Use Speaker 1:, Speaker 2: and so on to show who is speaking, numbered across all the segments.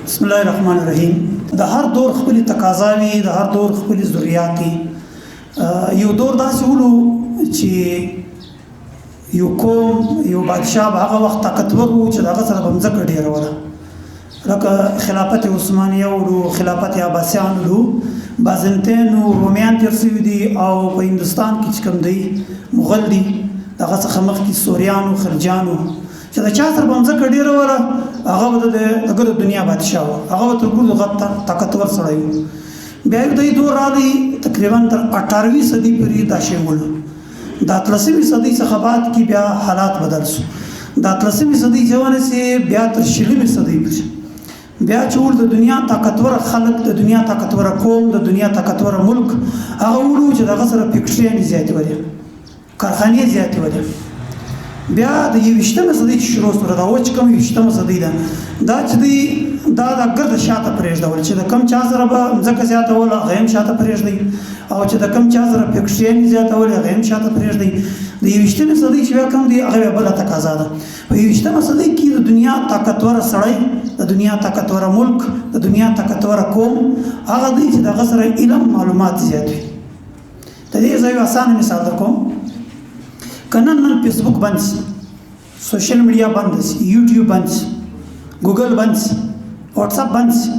Speaker 1: بسم الله الرحمن الرحیم. د هر دور خپل تقاضاوي، د هر دور خپل ضرورت. یو دور داسې ولو چې یو قوم یو بادشاه به هغه وخت طاقتور و چې دغه سره به مځکه ډېره وله، لکه خلافت عثمانیه ولو، خلافت عباسیان ولو، بازنطین و رومیان تیر شوي دي، او په هندوستان کې چې کوم دی مغل دي، دغه څخه مخکې سوریان و خلجان و چې د چا سره به مځکه ډېره وله، هغه به د دنیا بادشاه و، هغه به تر ټولو غټ طاقتور سړی و. بیا یو دې دور راغی تقریبا تر 18وي صدۍ پورې دا شی ولو. د 18وي صدۍ څخه بعد کې بیا حالات بدل شو. د 18وي صدۍ چې ونیسي بیا تر 20وي صدۍ پورې بیا چې ول د دنیا طاقتور خلک، د دنیا طاقتور قوم، د دنیا طاقتور ملک هغه ولو چې دغه سره فیکټریانې زیاتې ولې، کارخانې زیاتې ولې. بیا د 21مه صدۍ چې شروع سوه، دا اوس چې کوم 21مه صدۍ ده، دا چې دی دا د ګرد شاته پرېږدول چې د کم چا سره به مځکه زیاتول هغه هم شاته پرېږدي، او چې د کم چا سره فیکټریانې زیاتول هغه هم شاته پرېږدي. د 21مه صدۍ چې بیا کوم دی هغه بیا بله تقاضا ده. په 21مه صدۍ کې د دنیا طاقتوره سړی، د دنیا طاقتوره ملک، د دنیا طاقتوره قوم هغه دی چې دغه سره علم معلومات زیات وي. د دې زه یو اسانه مثال درکوم. که نن فیسبوک بند شي، سوشل میډیا بند شي، یوټیوب بند شي، ګوګل بند شي، واټساپ بند شي،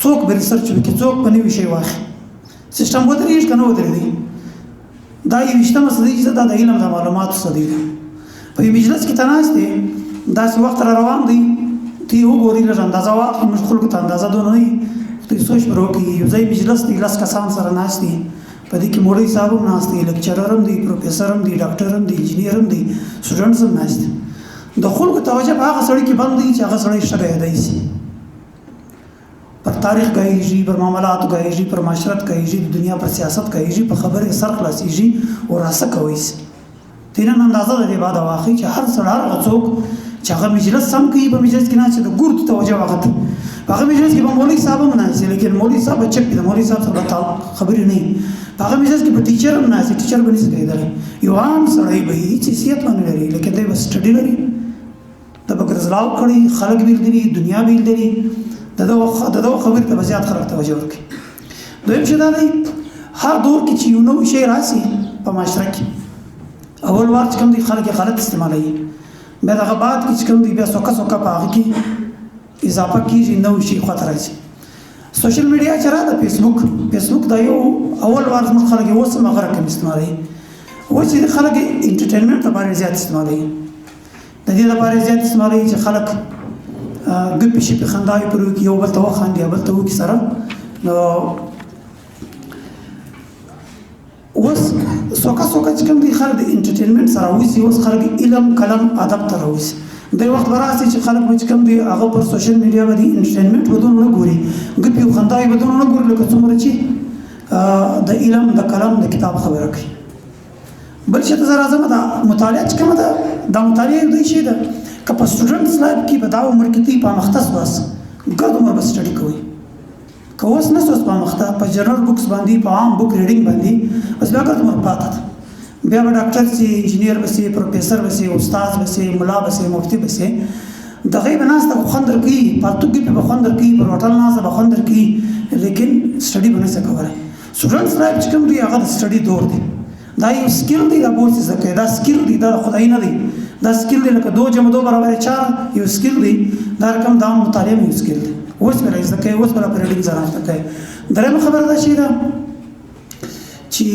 Speaker 1: څوک به ریسرچ وکړي، څوک به نوي شی واخلي، سیسټم ودرېږي که نه ودرېږي. دا 21مه صدۍ چې دا د علم د معلوماتو صدۍ ده. په یو مجلس کې ته ناست دی، داسې وخت را روان دی، ته یې وګورې لږ اندازه واخلي، موږ خلکو ته اندازه دونه نه وي، ته یې سوچ پر وکړي. یو ځای مجلس دی، 10 کسان سره ناست دي، په دې کې مولوي صاحب هم ناست دی، لیکچرر هم دی، پروفیسر هم دی، ډاکټر هم دی، انجینیر هم دی، سټوډنټس هم ناست دي. د خلکو توجه په هغه سړي کې بند دی چې هغه سړی ښه ګایدی شي، پر تاریخ ګایږي، پر معاملاتو ګایږي، پر معاشرت ګایږي، د دنیا پر سیاست ګایږي، په خبرې سر خلاصېږي او راسه کوي شي. ته نن اندازه د دې بعد واخلي چې هر سړی هغه څوک چې هغه مجلس سم کوي، په مجلس کې ناست د ګورد توجه واخلي. په هغه مجلس کې به مولوي صاحب هم ناست، لیکن مولوي صاحب چپ دی، مولوي صاحب سره خبرې نه وي. په هغه مجلس کې به ټیچر هم ناست، ټیچر به نشي کېدلی. یو عام سړی به هېڅ حیثیت باندې لري، لیکن دی به سټډي لري، د به ګرځلاو کړي، خلک به یې لیدلي، دنیا به یې لیدلي، د دغه خبرې ته به زیات خلک توجه ورکړي. دویم شی دا دی، هر دور کې چې یو نوی شی راسي په معاشره کې، اول وار چې کوم دی خلک یې غلط استعمالوي، بیا دغه بعد کې چې کوم دی بیا سوکه سوکه په هغه کې اضافه کېږي، نوی شی خواته راځي. سوشل میډیا چې راغله، فیسبوک دا یو اول وار زموږ خلک یې اوس هم هغه رقم استعمالوي. اوس چې خلک یې انټرټینمنټ لپاره زیات استعمالوي، د دې لپاره زیات استعمالوي چې خلک ګپې شپې خنداوې پرې وکړي، یو بل ته وخاندي، بل ته وکړي سره. نو اوس سوکه چې کوم دی خلک د انټرټینمنټ سره راوځي، اوس خلک علم قلم ادب ته راوځي. د وخت به راسي چې خلک به چې کوم دی هغه پر سوشل میډیا باندې انټرټینمنټ بدون نه ګوري، ګپې او خنداوې بدون نه ګوري، لکه څومره چې د علم د قلم د کتاب خبره کوي. بل شي ته زه راځم، دا مطالعه چې کومه ده، دا مطالعه یو شی ده که په سټوډنټس لایف کې په دا عمر کې ته په مختص بس ګرد عمر به سټډي کوئ، که اوس نه اوس په مخته په جنرال بکس باندې، په عام بک ریډینګ باندې بس بیا ګرد عمر پاته ده. بیا به ډاکټر سي، انجینیر به سي، پروفیسر به سي، استاد به سي، ملا به سي، مفتي به سي. دغه به ناسته خو خوند درکوي، پرتوګ کې به خوند درکوي، پر هوټل ناسته به خوند درکوي، لیکن سټډي به نشي کولی. سټوډنټس لایف چې کوم دی هغه د سټډي دور دی. دا یو سکیل دی، دا بول څه زده کوي، دا سکیل دی، دا خدای نه دی، دا سکیل دی. لکه 2 + 2 = 4 یو سکیل دی، دا رقم دا مطالعه یو سکیل دی. اوس به زده کوي، اوس به په ریډینګ ځان زده کوي. درېمه خبره دا شي ده چې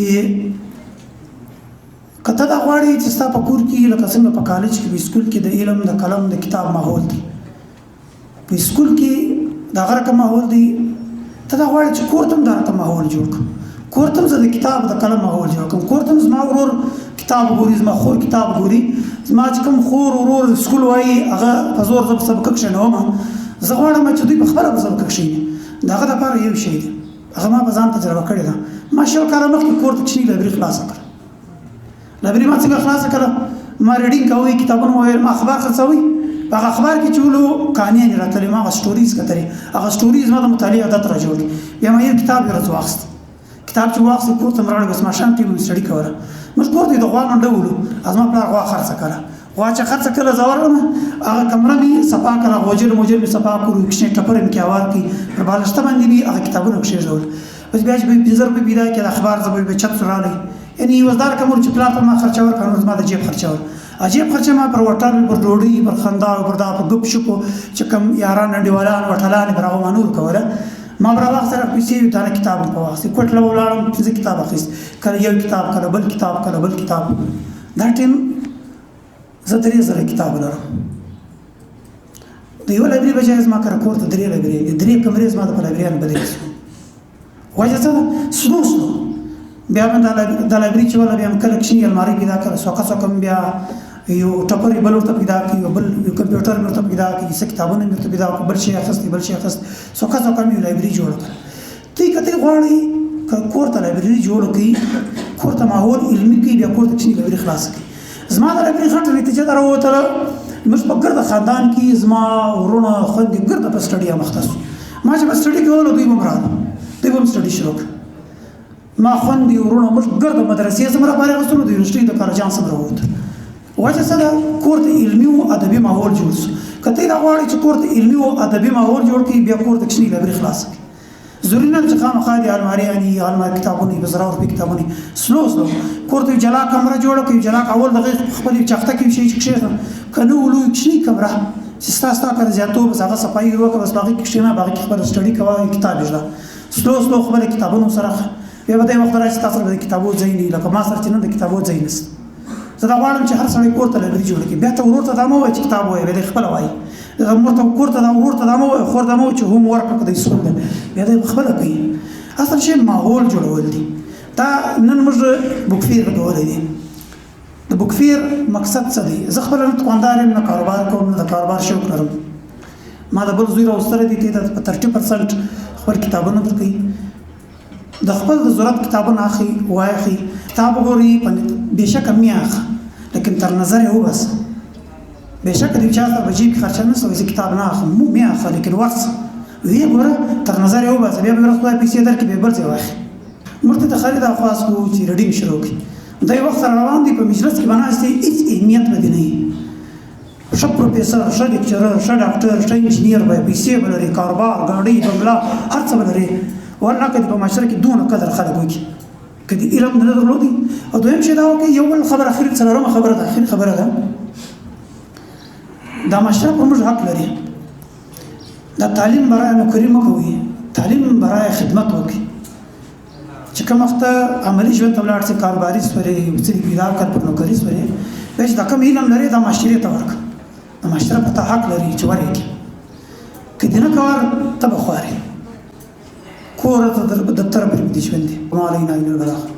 Speaker 1: کته دا غواړي چې ستا په کور کې لکه څنګه په کالج کې، په سکول کې د علم د قلم د کتاب ماحول دی، په سکول کې دغه رقم ماحول دی، ته دا غواړي چې کور ته هم دا رقم ماحول جوړ کړم، کور ته هم زه د کتاب د قلم ماحول جوړ کړم، کور ته هم زما ورور کتاب ګوري، زما خور کتاب ګوري، زما چې کوم خور ورور سکول وایي هغه په زور زه په سبق کښېنوم، زه غواړم چې دوی په خپله په سبق کښېني. د هغه دپاره یو شی دی، هغه ما په ځان تجربه کړې ده. ما 100 کاله مخکې کور ته کوچنۍ لایبري خلاصه کړه. لایبري ما څنګه خلاصه کړه؟ ما ریډینګ کوئ، کتابونه وویل، ما اخبار خرڅوئ. په هغه اخبار کې چې ولو کانیانې راتللې، ما هغه سټوریز کتلې، هغه سټوریز ما د مطالعې عادت را جوړ کړي. بیا ما یو کتاب یې ورځ واخیست، کتاب چې واخیست کور ته مې راوړی، بس ماښام ټیم مې سټډي کوله. موږ کور ته د غوا منډه ولو، زما پلار غوا خرڅه کړه، واچ خرڅ کله زورم هغه کمره می صفا کړه غوجل موجل می صفا کړو کښنه ټپر می کیوار کی پر بالشته باندې بي هغه کتابونه کښې جوړ بس بیا چې 50 روپے پیدا کړه اخبار زبر به چت سراله یعنی وزدار کوم چې پلاټ ما خرچاور کړو ما د جیب خرچاور عجیب خرچه ما پر وټر پر ډوډۍ پر خندا پر دا په ګپ شپو چې کوم یاران نډیوالان وټلان براو مانور کوله ما برا وخت سره پیسې دا کتاب په واسه کوټله ولاړم چې کتاب اخیست کله یو کتاب کله بل کتاب دا ټیم زه 3000 کتاب لرم د یو لایبرری بجای ما کار کوته 3 لایبرری 3 کمرې ما د لایبرری بدل شو وجه څه سلو بیا من د لایبرری چې ولا بیا کلکشن الماری پیدا کړ سوکه بیا یو ټپر بل ورته پیدا کړ یو بل یو کمپیوټر ورته پیدا کړ څه کتابونه ورته پیدا کړ بل شي اخست سوکه مې لایبرری جوړ کړ تی کته غواړي کوته لایبرری جوړ کړي کوته ماحول علمي کې بیا کوته چې لایبرری خلاص کړي زما د لایبرری خاطر نتیجه دراوته مش په ګرد خاندان کې زما ورونه خوندې ګرد په سټډي مختص ما چې په سټډي کې ول دوی ممران دوی هم سټډي شروع ما خوندې ورونه مش ګرد مدرسې سره باندې غوښتل د یونیورسيټي د کارجان سره وروته وجه سره کوته علمي او ادبي ماحول جوړ شو کته دا غواړي چې کوته علمي او ادبي ماحول جوړ کړي بیا کوته کښنی لایبرری خلاص کړي ضروري نه چې خامخا دي الماری کتابونه بزراور په کتابونه سلو کوته جلا کمره جوړه کړي جلا اول دغه خپل چخته کې شي چې کنه ولو کښنی کمره چې تاسو کله زیاتو بس هغه صفایي وکړه بس باقي کښنه باقي خپل سټډي کوي کتاب اجلا سلو خپل کتابونه سره بیا به وخت راځي تاسو د کتابو ځای نه لکه ما سره چې نه د کتابو ځای نست زه دا غواړم چې هر سړی کوته لایبرری جوړ کړي بیا ته ورته دا مو چې کتاب وایي به خپل وایي مرته کوته دا ورته دا مو خور دا مو چې هم ورک کړی سکول دی بیا د خپل کوي اصل شی ماحول جوړول دي دا نن موږ بوکفیر غوړې دي د بوکفیر مقصد څه دی زه خپل دکاندار یم نه کاروبار کوم د کاروبار شوق لرم ما د بل زوی راوستره دي ته 30% خپل کتابونه درکې د خپل د ضرورت کتابونه اخی وایخي کتاب غوري بهشکه میاخ لیکن تر نظر هو بس بهشکه د چا په جیب خرچه نه سوي کتاب نه اخم مو میاخ لیکن ورس وی ګوره تر نظر هو بس بیا به خپل پیسې درکې به بل ځای واخی مرته د خرید اخواس کو چې ریډینګ شروع کړي دا وخت روان دي په مجلس کې بناستي هیڅ اهمیت نه دی ښه پروفیسور ښه لیکچرر ښه ډاکټر ښه انجینیر به پیسې بلري کاروبار ګاډي بنگلا هر څه بلري ورنه کدي په معاشره کې دونه قدر خلک وکړي کدي علم نه درلودي او دویم شی دا وکړي یو بل خبر اخر څلورمه خبره ده اخر خبره ده دا معاشره پر موږ حق لري دا تعلیم برای نوکری مکوي تعلیم برای خدمت وکړي چې کوم وخت عملی ژوند ته ولاړ شي کاروباري سوري چې پیدا کړ پر نوکری سوري بس دا کوم علم لري دا معاشره ته ورک دا معاشره په حق لري چې ورکړي کدي نه کار تبخواري کورته د تر په دې ژوند دي مالي نه نه